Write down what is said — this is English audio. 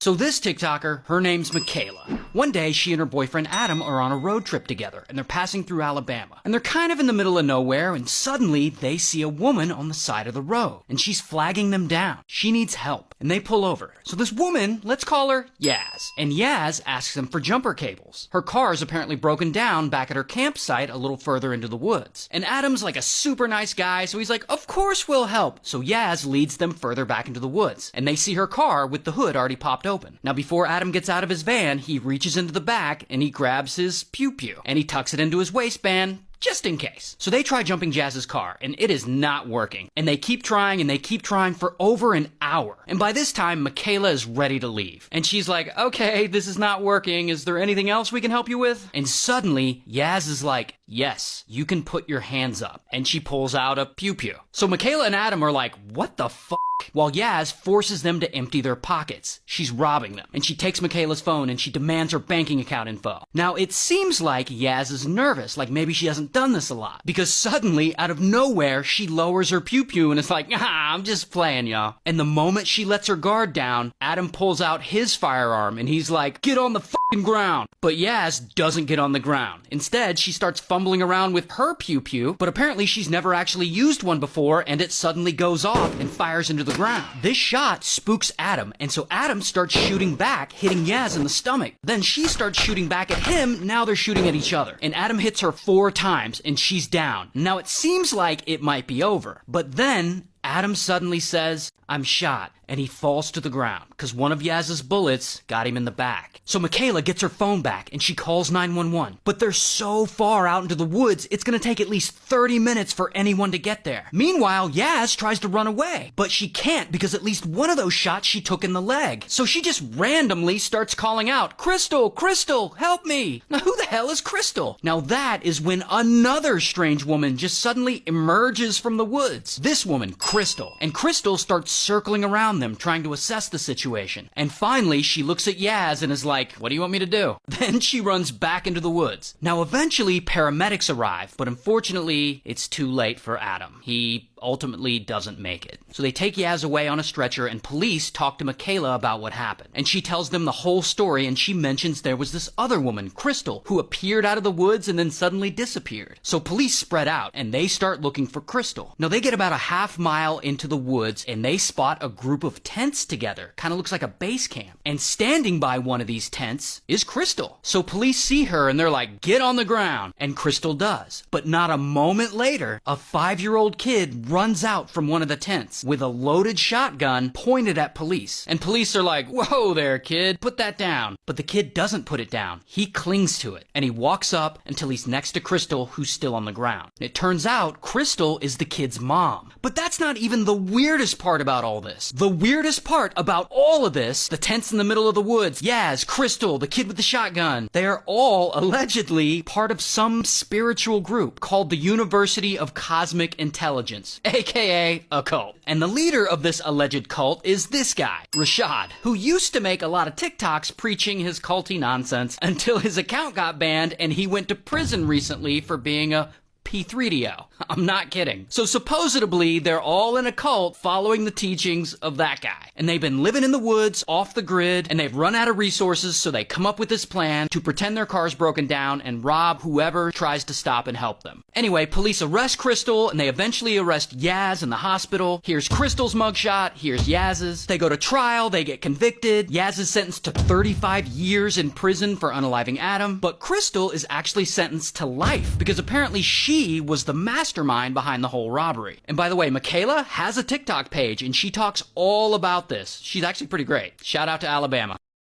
So this TikToker, her name's Michaela. One day, she and her boyfriend Adam are on a road trip together, and they're passing through Alabama. And they're kind of in the middle of nowhere, and suddenly they see a woman on the side of the road, and she's flagging them down. She needs help, and they pull over. So this woman, let's call her Yaz, and Yaz asks them for jumper cables. Her car is apparently broken down back at her campsite a little further into the woods. And Adam's like a super nice guy, so he's like, of course we'll help. So Yaz leads them further back into the woods, and they see her car with the hood already popped open. Now before Adam gets out of his van, he reaches into the back and he grabs his pew-pew, and he tucks it into his waistband, just in case. So they try jumping Jazz's car, and it is not working. And they keep trying, and they keep trying for over an hour. And by this time, Michaela is ready to leave. And she's like, okay, this is not working. Is there anything else we can help you with? And suddenly, Yaz is like, yes, you can put your hands up. And she pulls out a pew-pew. So Michaela and Adam are like, what the fuck? While Yaz forces them to empty their pockets. She's robbing them. And she takes Michaela's phone and she demands her banking account info. Now, it seems like Yaz is nervous, like maybe she hasn't done this a lot. Because suddenly, out of nowhere, she lowers her pew-pew and is like, I'm just playing, y'all. And the moment she lets her guard down, Adam pulls out his firearm and he's like, get on the fucking ground. But Yaz doesn't get on the ground. Instead, she starts fumbling around with her pew-pew, but apparently she's never actually used one before, and it suddenly goes off and fires into the ground. This shot spooks Adam, and so Adam starts shooting back, hitting Yaz in the stomach. Then she starts shooting back at him, now they're shooting at each other. And Adam hits her 4 times, and she's down. Now it seems like it might be over, but then Adam suddenly says, I'm shot, and he falls to the ground, because one of Yaz's bullets got him in the back. So Michaela gets her phone back, and she calls 911. But they're so far out into the woods, it's gonna take at least 30 minutes for anyone to get there. Meanwhile, Yaz tries to run away, but she can't because at least one of those shots she took in the leg. So she just randomly starts calling out, Crystal, Crystal, help me! Now who the hell is Crystal? Now that is when another strange woman just suddenly emerges from the woods. This woman, Crystal. And Crystal starts circling around them, trying to assess the situation. And finally, she looks at Yaz and is like, what do you want me to do? Then she runs back into the woods. Now, eventually, paramedics arrive, but unfortunately, it's too late for Adam. He ultimately doesn't make it. So they take Yaz away on a stretcher, and police talk to Michaela about what happened. And she tells them the whole story, and she mentions there was this other woman, Crystal, who appeared out of the woods and then suddenly disappeared. So police spread out, and they start looking for Crystal. Now, they get about a half mile into the woods, and they spot a group of tents together. Kind of looks like a base camp. And standing by one of these tents is Crystal. So police see her, and they're like, get on the ground. And Crystal does. But not a moment later, a 5-year-old kid runs out from one of the tents with a loaded shotgun pointed at police. And police are like, whoa there, kid, put that down. But the kid doesn't put it down. He clings to it, and he walks up until he's next to Crystal, who's still on the ground. It turns out Crystal is the kid's mom. But that's not even the weirdest part about all this. The weirdest part about all of this, the tents in the middle of the woods, Yaz, Crystal, the kid with the shotgun, they are all allegedly part of some spiritual group called the University of Cosmic Intelligence, aka a cult. And the leader of this alleged cult is this guy, Rashad, who used to make a lot of TikToks preaching his culty nonsense until his account got banned and he went to prison recently for being a P3DO. I'm not kidding. So supposedly, they're all in a cult following the teachings of that guy. And they've been living in the woods, off the grid, and they've run out of resources, so they come up with this plan to pretend their car's broken down and rob whoever tries to stop and help them. Anyway, police arrest Crystal, and they eventually arrest Yaz in the hospital. Here's Crystal's mugshot, here's Yaz's. They go to trial, they get convicted. Yaz is sentenced to 35 years in prison for unaliving Adam, but Crystal is actually sentenced to life, because apparently she was the mastermind behind the whole robbery. And by the way, Michaela has a TikTok page, and she talks all about this. She's actually pretty great. Shout out to Alabama.